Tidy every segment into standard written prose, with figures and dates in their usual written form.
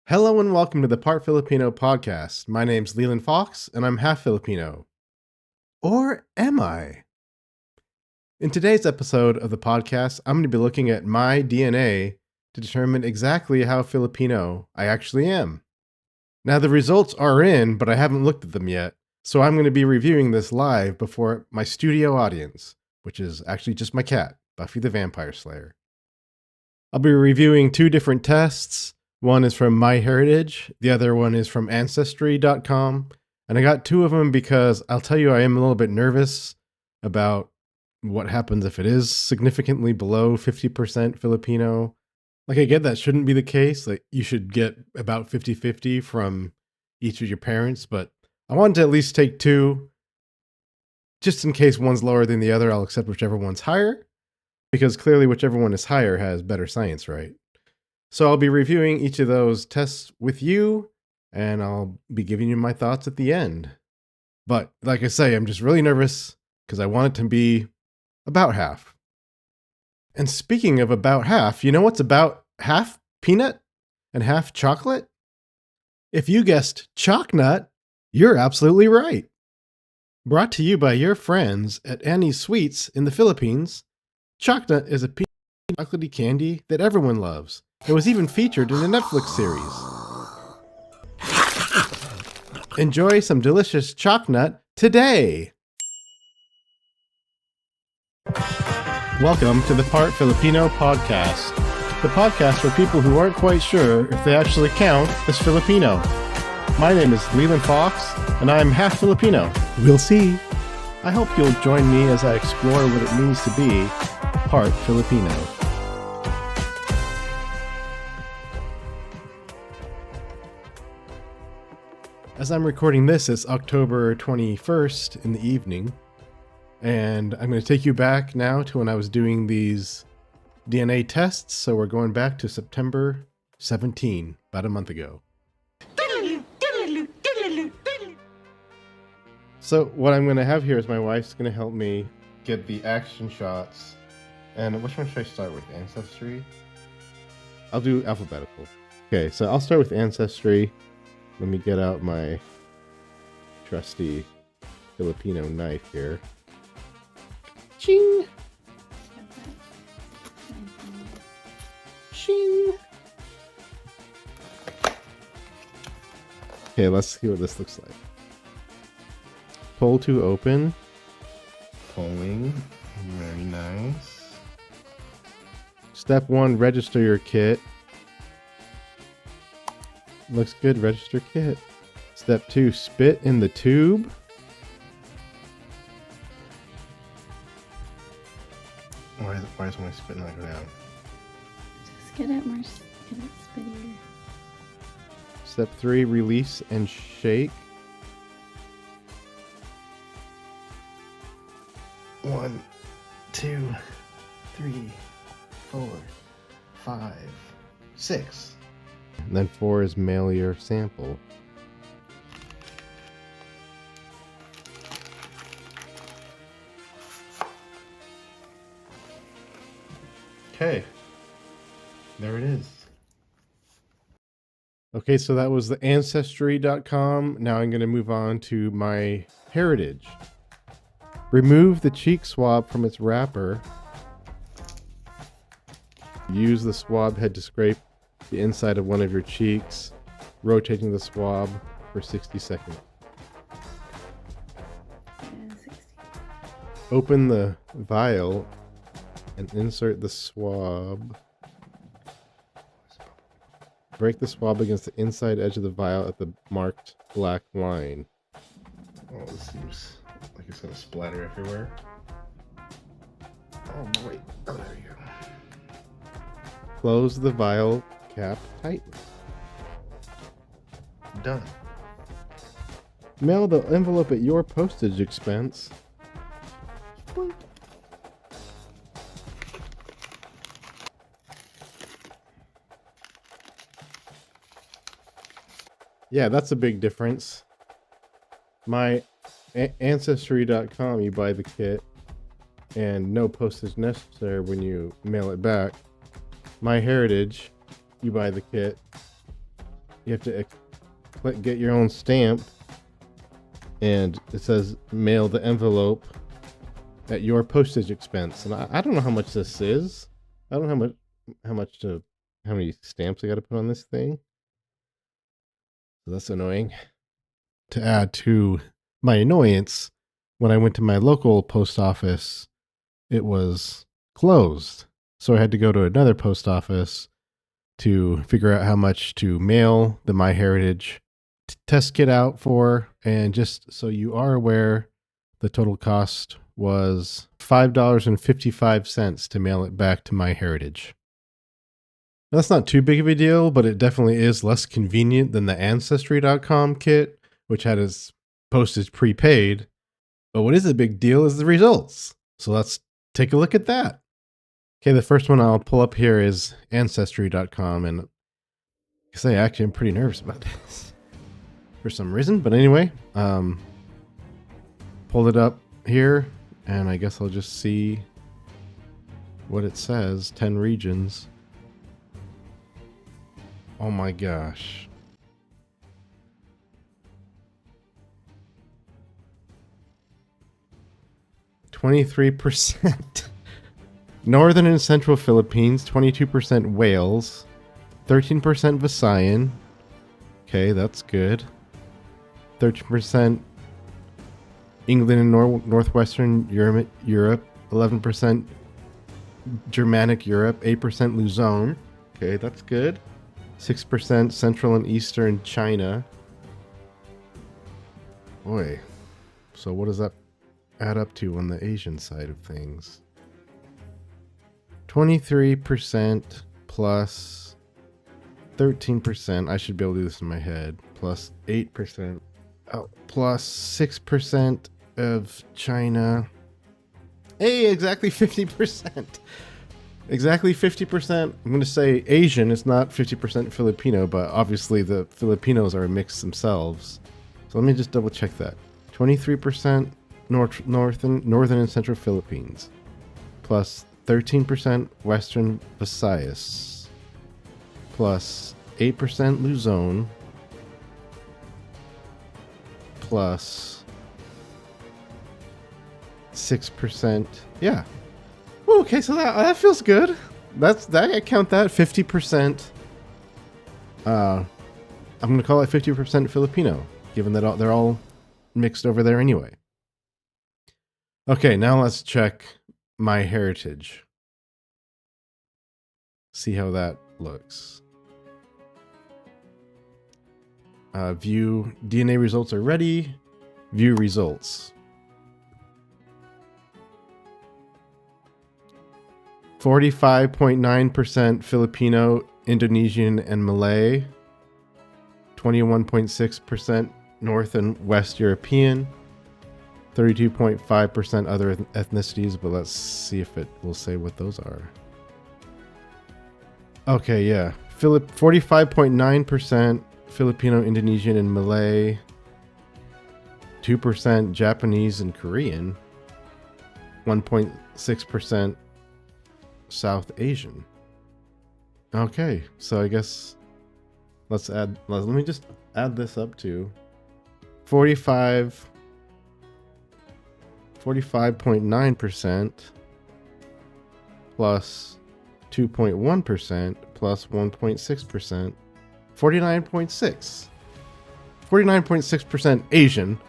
Hello and welcome to the Part Filipino Podcast. My name's Leland Fox, and I'm half Filipino. Or am I? In today's episode of the podcast, I'm going to be looking at my DNA to determine exactly how Filipino I actually am. Now, the results are in, but I haven't looked at them yet, so I'm going to be reviewing this live before my studio audience, which is actually just my cat, Buffy the Vampire Slayer. I'll be reviewing two different tests. One is from MyHeritage, the other one is from Ancestry.com. And I got two of them because I'll tell you I am a little bit nervous about what happens if it is significantly below 50% Filipino. Like, I get that shouldn't be the case. Like, you should get about 50-50 from each of your parents, but I wanted to at least take two. Just in case one's lower than the other, I'll accept whichever one's higher, because clearly whichever one is higher has better science, right? So I'll be reviewing each of those tests with you, and I'll be giving you my thoughts at the end. But like I say, I'm just really nervous because I want it to be about half. And speaking of about half, you know what's about half peanut and half chocolate? If you guessed chocolate, you're absolutely right. Brought to you by your friends at Annie's Sweets in the Philippines, chocolate is a peanut chocolatey candy that everyone loves. It was even featured in a Netflix series. Enjoy some delicious chocolate today! Welcome to the Part Filipino Podcast, the podcast for people who aren't quite sure if they actually count as Filipino. My name is Leland Fox, and I'm half Filipino. We'll see. I hope you'll join me as I explore what it means to be part Filipino. As I'm recording this, it's October 21st in the evening, and I'm going to take you back now to when I was doing these DNA tests, so we're going back to September 17, about a month ago. So what I'm going to have here is my wife's going to help me get the action shots, and which one should I start with, Ancestry? I'll do alphabetical. Okay, so I'll start with Ancestry. Let me get out my trusty Filipino knife here. Ching! Ching! Okay, let's see what this looks like. Pull to open. Pulling. Very nice. Step 1, register your kit. Looks good, register kit. Step 2, spit in the tube. Why is my spit not going down? Just get it more, get it spittier. Step 3, release and shake. 1, 2, 3, 4, 5, 6. And then 4 is mail your sample. Okay. There it is. Okay, so that was the Ancestry.com. Now I'm going to move on to MyHeritage. Remove the cheek swab from its wrapper. Use the swab head to scrape the inside of one of your cheeks, rotating the swab for 60 seconds. Yeah, 60. Open the vial and insert the swab. Break the swab against the inside edge of the vial at the marked black line. Oh, this seems like it's going to splatter everywhere. Oh, boy. Oh, there you go. Close the vial cap tightly. Done. Mail the envelope at your postage expense. Yeah, that's a big difference. My Ancestry.com, you buy the kit, and no postage necessary when you mail it back. MyHeritage, you buy the kit, you have to get your own stamp, and it says mail the envelope at your postage expense. And I don't know how much this is. I don't know how many stamps I got to put on this thing. So that's annoying. To add to my annoyance, when I went to my local post office, it was closed. So I had to go to another post office to figure out how much to mail the MyHeritage test kit out for. And just so you are aware, the total cost was $5.55 to mail it back to MyHeritage. That's not too big of a deal, but it definitely is less convenient than the Ancestry.com kit, which had its postage prepaid. But what is a big deal is the results. So let's take a look at that. Okay, the first one I'll pull up here is Ancestry.com, and I say actually I'm pretty nervous about this for some reason. But anyway, pulled it up here, and I guess I'll just see what it says. 10 regions. Oh my gosh. %. Northern and Central Philippines, 22% Wales, 13% Visayan. Okay, that's good. 13% England and Northwestern Europe, 11% Germanic Europe, 8% Luzon. Okay, that's good. 6% Central and Eastern China. Boy, so what does that add up to on the Asian side of things? 23% plus 13%. I should be able to do this in my head. Plus 8%. Plus 6% of China. Hey, exactly 50%. Exactly 50%. I'm going to say Asian. It's not 50% Filipino, but obviously the Filipinos are a mix themselves. So let me just double check that. 23% Northern and Central Philippines. Plus 13% Western Visayas. Plus 8% Luzon. Plus 6%. Yeah. Ooh, okay, so that feels good. I count that 50%. I'm gonna call it 50% Filipino, given that they're all mixed over there anyway. Okay, now let's check MyHeritage. See how that looks. View DNA results are ready. View results. 45.9% Filipino, Indonesian, and Malay. 21.6% North and West European. 32.5% other ethnicities, but let's see if it will say what those are. Okay, yeah. 45.9% Filipino, Indonesian, and Malay. 2% Japanese and Korean. 1.6% South Asian. Okay, so I guess let me just add this up to 45.9% plus 2.1% plus 1.6%, 49.6. 49.6% Asian.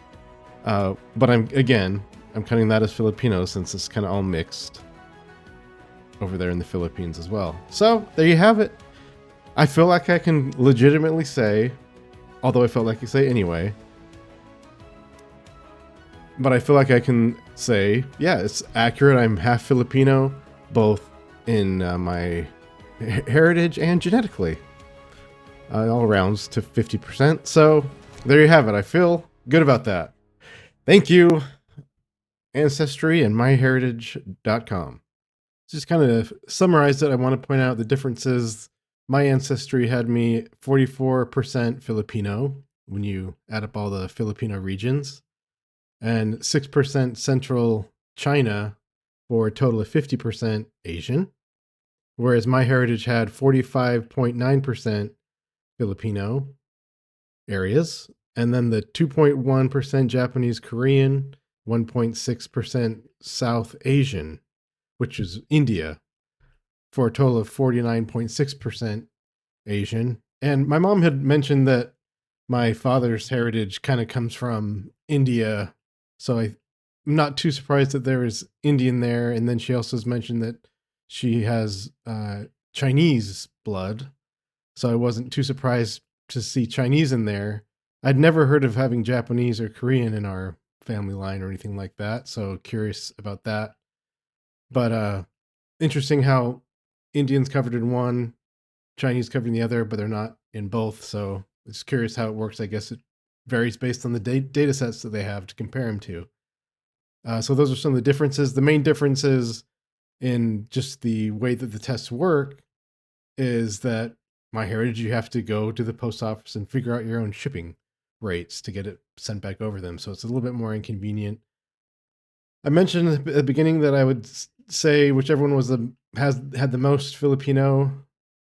But I'm counting that as Filipino since it's kind of all mixed over there in the Philippines as well. So there you have it. I feel like I can legitimately say, although I felt like you say anyway, but I feel like I can say, yeah, it's accurate. I'm half Filipino, both in my heritage and genetically. All rounds to 50%. So there you have it. I feel good about that. Thank you, Ancestry and MyHeritage.com. Just kind of summarize it. I want to point out the differences. My Ancestry had me 44% Filipino when you add up all the Filipino regions, and 6% Central China for a total of 50% Asian, whereas MyHeritage had 45.9% Filipino, areas, and then the 2.1% Japanese Korean, 1.6% South Asian, which is India, for a total of 49.6% Asian. And my mom had mentioned that my father's heritage kind of comes from India, so I'm not too surprised that there is Indian there. And then she also has mentioned that she has Chinese blood, so I wasn't too surprised to see Chinese in there. I'd never heard of having Japanese or Korean in our family line or anything like that, so curious about that. But interesting how Indians covered in one, Chinese covered in the other, but they're not in both. So it's curious how it works. I guess it varies based on the data sets that they have to compare them to. So those are some of the differences. The main differences in just the way that the tests work is that MyHeritage, you have to go to the post office and figure out your own shipping rates to get it sent back over them. So it's a little bit more inconvenient. I mentioned at the beginning that I would say whichever one had the most Filipino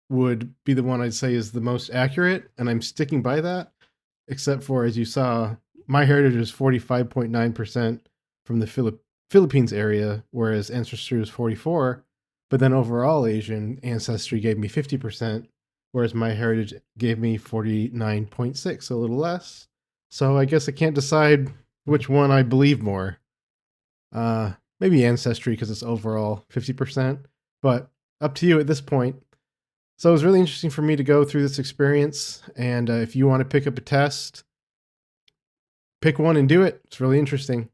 would be the one I'd say is the most accurate, and I'm sticking by that. Except for, as you saw, MyHeritage is 45.9% from the Philippines area, whereas Ancestry was 44. But then overall Asian Ancestry gave me 50%, whereas MyHeritage gave me 49.6, so a little less. So I guess I can't decide which one I believe more. Maybe Ancestry because it's overall 50%, but up to you at this point. So it was really interesting for me to go through this experience, and if you want to pick up a test, pick one and do it. It's really interesting.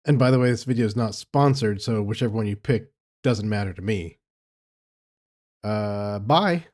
And by the way, this video is not sponsored, so whichever one you pick doesn't matter to me. Bye.